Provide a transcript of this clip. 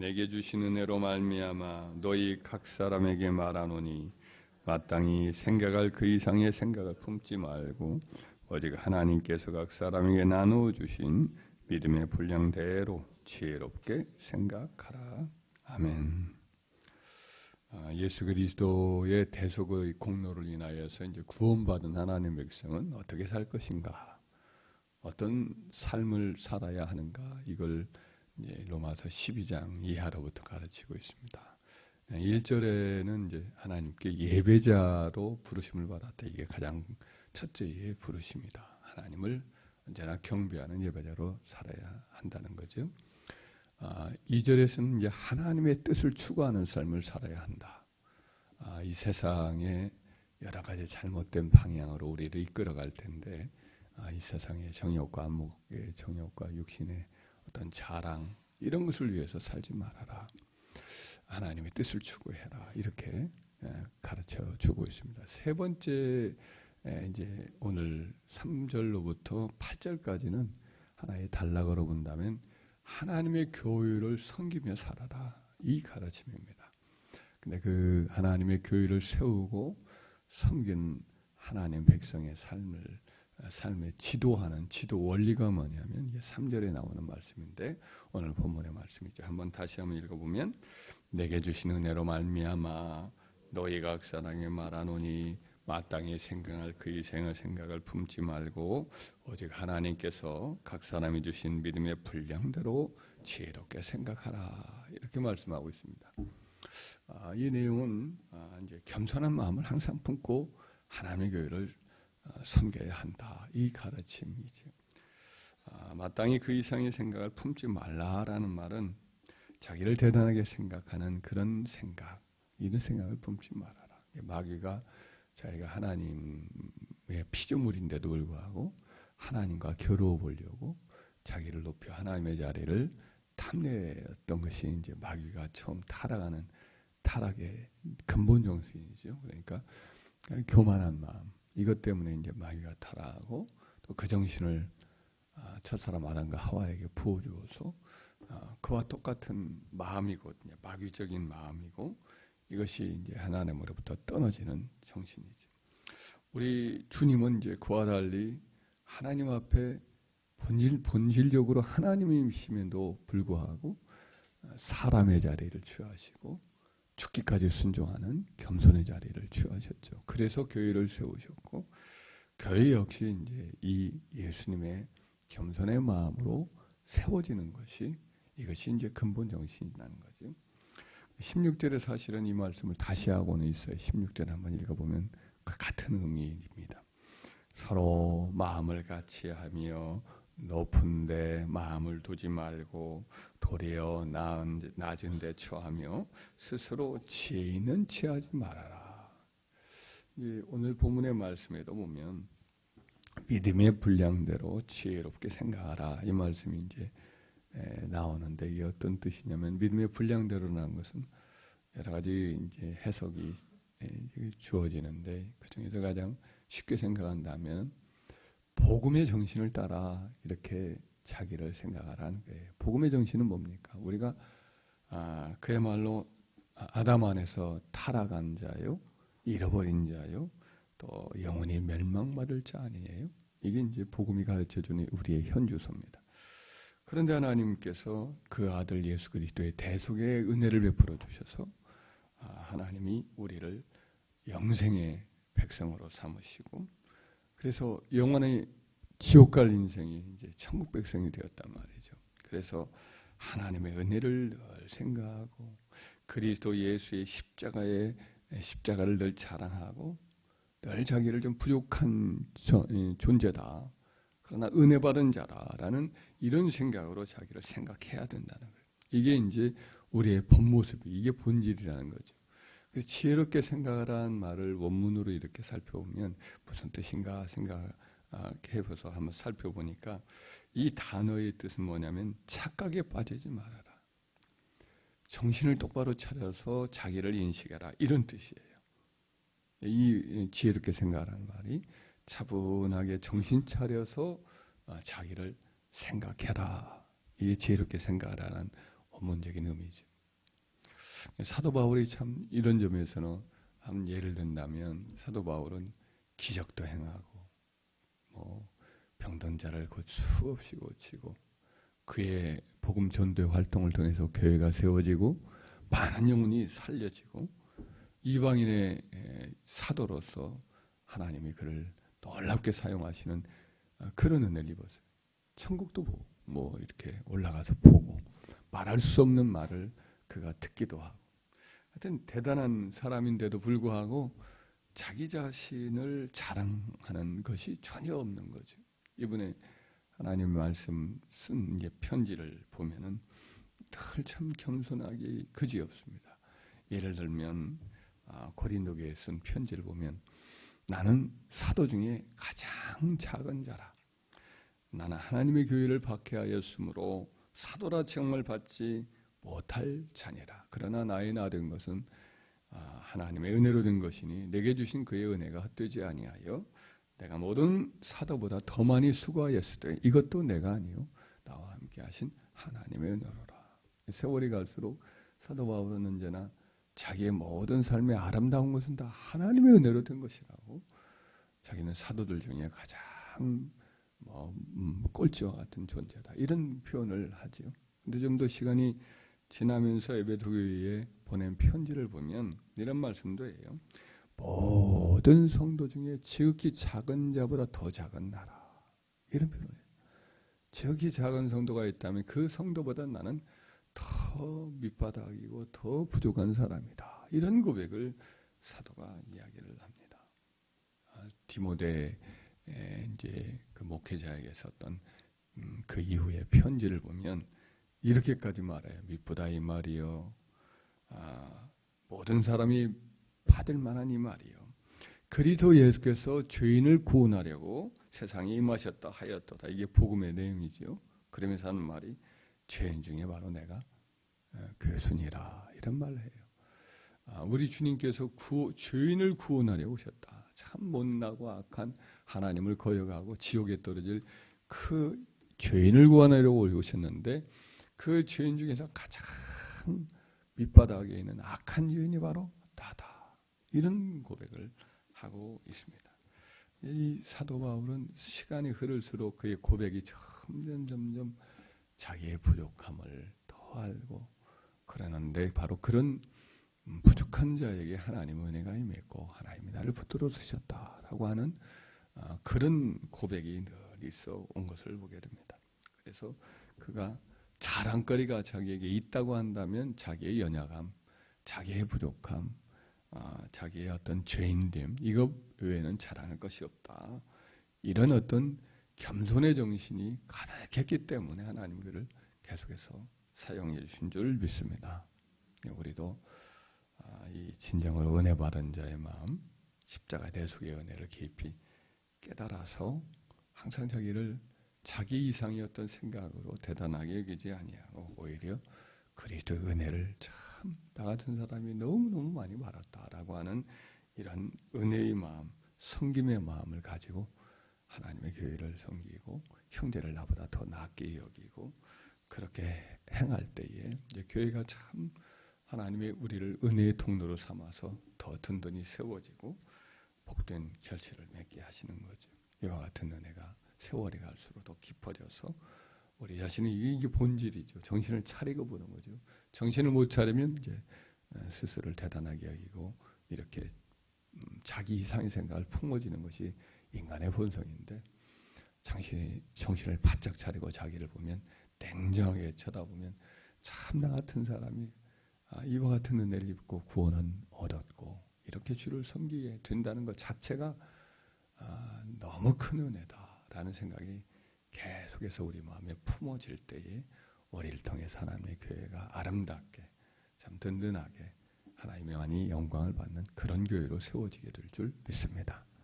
내게 주신 은혜로 말미암아 너희 각 사람에게 말하노니 마땅히 생각할 그 이상의 생각을 품지 말고 오직 하나님께서 각 사람에게 나누어 주신 믿음의 분량대로 지혜롭게 생각하라. 아멘. 예수 그리스도의 대속의 공로를 인하여서 이제 구원받은 하나님 백성은 어떻게 살 것인가, 어떤 삶을 살아야 하는가, 이걸 이제 로마서 12장 이하로부터 가르치고 있습니다. 1절에는 이제 하나님께 예배자로 부르심을 받았다. 이게 가장 첫째의 부르심이다. 하나님을 언제나 경배하는 예배자로 살아야 한다는 거죠. 2절에서는 이제 하나님의 뜻을 추구하는 삶을 살아야 한다. 이 세상에 여러 가지 잘못된 방향으로 우리를 이끌어갈 텐데, 이 세상의 정욕과 안목의 정욕과 육신의 어떤 자랑, 이런 것을 위해서 살지 말아라. 하나님의 뜻을 추구해라. 이렇게 가르쳐 주고 있습니다. 세 번째, 이제 오늘 3절로부터 8절까지는 하나의 단락으로 본다면 하나님의 교회를 섬기며 살아라. 이 가르침입니다. 근데 그 하나님의 교회를 세우고 섬긴 하나님 백성의 삶에 지도하는 지도 원리가 뭐냐면 이게 3절에 나오는 말씀인데, 오늘 본문의 말씀이죠. 한번 다시 한번 읽어보면, 내게 주신 은혜로 말미암아 너희가 각 사람에게 말하노니 마땅히 생각할 그 이생의 생각을 품지 말고 오직 하나님께서 각 사람이 주신 믿음의 분량대로 지혜롭게 생각하라. 이렇게 말씀하고 있습니다. 이 내용은 이제 겸손한 마음을 항상 품고 하나님의 교회를 섬겨야 한다. 이 가르침이죠. 마땅히 그 이상의 생각을 품지 말라라는 말은 자기를 대단하게 생각하는 그런 생각, 이런 생각을 품지 말아라. 마귀가 자기가 하나님의 피조물인데도 불구하고 하나님과 겨루어 보려고 자기를 높여 하나님의 자리를 탐내었던 것이 이제 마귀가 처음 타락하는 타락의 근본 정신이죠. 그러니까 교만한 마음, 이것 때문에 이제 마귀가 타락하고 또 그 정신을 첫사람 아담과 하와에게 부어주어서 그와 똑같은 마음이고 마귀적인 마음이고, 이것이 이제 하나님으로부터 떨어지는 정신이죠. 우리 주님은 이제 그와 달리 하나님 앞에 본질적으로 하나님이심에도 불구하고 사람의 자리를 취하시고 죽기까지 순종하는 겸손의 자리를 취하셨죠. 그래서 교회를 세우셨고, 교회 역시 이제 이 예수님의 겸손의 마음으로 세워지는 것이, 이것이 이제 근본 정신이라는 거죠. 16절에 사실은 이 말씀을 다시 하고는 있어요. 16절 한번 읽어보면 그 같은 의미입니다. 서로 마음을 같이 하며 높은 데 마음을 두지 말고 도리어 낮은 데 처하며 스스로 지혜 있는 체하지 말아라. 오늘 본문의 말씀에도 보면 믿음의 분량대로 지혜롭게 생각하라. 이 말씀이 이제 나오는데, 이게 어떤 뜻이냐면, 믿음의 분량대로라는 것은 여러 가지 이제 해석이 주어지는데, 그 중에서 가장 쉽게 생각한다면 복음의 정신을 따라 이렇게 자기를 생각하라는 거예요. 복음의 정신은 뭡니까? 우리가 그야말로 아담 안에서 타락한 자요, 잃어버린 자요, 또 영원히 멸망받을 자 아니에요? 이게 이제 복음이 가르쳐주는 우리의 현주소입니다. 그런데 하나님께서 그 아들 예수 그리스도의 대속의 은혜를 베풀어 주셔서 하나님이 우리를 영생의 백성으로 삼으시고, 그래서 영원히 지옥 갈 인생이 이제 천국 백성이 되었단 말이죠. 그래서 하나님의 은혜를 늘 생각하고 그리스도 예수의 십자가를 늘 자랑하고, 늘 자기를 좀 부족한 존재다, 그러나 은혜 받은 자다라는 이런 생각으로 자기를 생각해야 된다는 거예요. 이게 이제 우리의 본 모습이, 이게 본질이라는 거죠. 지혜롭게 생각하라는 말을 원문으로 이렇게 살펴보면 무슨 뜻인가 생각해봐서 한번 살펴보니까, 이 단어의 뜻은 뭐냐면 착각에 빠지지 말아라, 정신을 똑바로 차려서 자기를 인식해라, 이런 뜻이에요. 이 지혜롭게 생각하라는 말이 차분하게 정신 차려서 자기를 생각해라, 이게 지혜롭게 생각하라는 원문적인 의미죠. 사도 바울이 참 이런 점에서는 한 예를 든다면 사도 바울은 기적도 행하고 뭐 병든 자를 수없이 고치고 그의 복음 전도의 활동을 통해서 교회가 세워지고 많은 영혼이 살려지고 이방인의 사도로서 하나님이 그를 놀랍게 사용하시는 그런 은혜를 입었어요. 천국도 보고 뭐 이렇게 올라가서 보고 말할 수 없는 말을 그가 듣기도 하고 하여튼 대단한 사람인데도 불구하고 자기 자신을 자랑하는 것이 전혀 없는 거죠. 이번에 하나님 말씀 쓴 편지를 보면은 늘 참 겸손하기 그지없습니다. 예를 들면 고린도교에 쓴 편지를 보면 나는 사도 중에 가장 작은 자라. 나는 하나님의 교회를 박해하였으므로 사도라 정말 받지 못할 자니라. 그러나 나의 나 된 것은 하나님의 은혜로 된 것이니 내게 주신 그의 은혜가 헛되지 아니하여 내가 모든 사도보다 더 많이 수고하였으되 이것도 내가 아니요 나와 함께 하신 하나님의 은혜로라. 세월이 갈수록 사도 바울은 언제나 자기의 모든 삶의 아름다운 것은 다 하나님의 은혜로 된 것이라고 자기는 사도들 중에 가장 꼴찌와 같은 존재다 이런 표현을 하죠. 근데 좀 더 시간이 지나면서 에베소교회에 보낸 편지를 보면 이런 말씀도 해요. 모든 성도 중에 지극히 작은 자보다 더 작은 나라. 이런 표현이에요. 지극히 작은 성도가 있다면 그 성도보다 나는 더 밑바닥이고 더 부족한 사람이다. 이런 고백을 사도가 이야기를 합니다. 디모데 이제 그 목회자에게 썼던 그 이후의 편지를 보면 이렇게까지 말해요. 미쁘다 이 말이요. 모든 사람이 받을 만한 이 말이요. 그리스도 예수께서 죄인을 구원하려고 세상에 임하셨다 하였도다. 이게 복음의 내용이죠. 그러면서 하는 말이 죄인 중에 바로 내가 괴순이라 이런 말을 해요. 우리 주님께서 죄인을 구원하려고 오셨다. 참 못나고 악한 하나님을 거역하고 지옥에 떨어질 그 죄인을 구원하려고 오셨는데 그 죄인 중에서 가장 밑바닥에 있는 악한 죄인이 바로 나다. 이런 고백을 하고 있습니다. 이 사도 바울은 시간이 흐를수록 그의 고백이 점점 자기의 부족함을 더 알고 그러는데 바로 그런 부족한 자에게 하나님의 은혜가 임했고 하나님이 나를 붙들어 주셨다라고 하는 그런 고백이 늘 있어 온 것을 보게 됩니다. 그래서 그가 자랑거리가 자기에게 있다고 한다면 자기의 연약함, 자기의 부족함, 자기의 어떤 죄인됨 이것 외에는 자랑할 것이 없다. 이런 어떤 겸손의 정신이 가득했기 때문에 하나님 그를 계속해서 사용해 주신 줄 믿습니다. 우리도 이 진정을 은혜 받은 자의 마음, 십자가 대속의 은혜를 깊이 깨달아서 항상 자기를 자기 이상의 어떤 생각으로 대단하게 여기지 아니하고 오히려 그리스도의 은혜를 참 나 같은 사람이 너무너무 많이 받았다라고 하는 이런 은혜의 마음, 섬김의 마음을 가지고 하나님의 교회를 섬기고 형제를 나보다 더 낫게 여기고 그렇게 행할 때에 이제 교회가 참 하나님의 우리를 은혜의 통로로 삼아서 더 든든히 세워지고 복된 결실을 맺게 하시는 거죠. 이와 같은 은혜가 세월이 갈수록 더 깊어져서 우리 자신이 이게 본질이죠. 정신을 차리고 보는 거죠. 정신을 못 차리면 이제 스스로를 대단하게 여기고 이렇게 자기 이상의 생각을 품어지는 것이 인간의 본성인데 정신을 바짝 차리고 자기를 보면 냉정하게 쳐다보면 참 나 같은 사람이 이와 같은 은혜를 입고 구원은 얻었고 이렇게 주를 섬기게 된다는 것 자체가 너무 큰 은혜다라는 생각이 계속해서 우리 마음에 품어질 때에 우리를 통해서 하나님의 교회가 아름답게 참 든든하게 하나님의 영광을 받는 그런 교회로 세워지게 될 줄 믿습니다.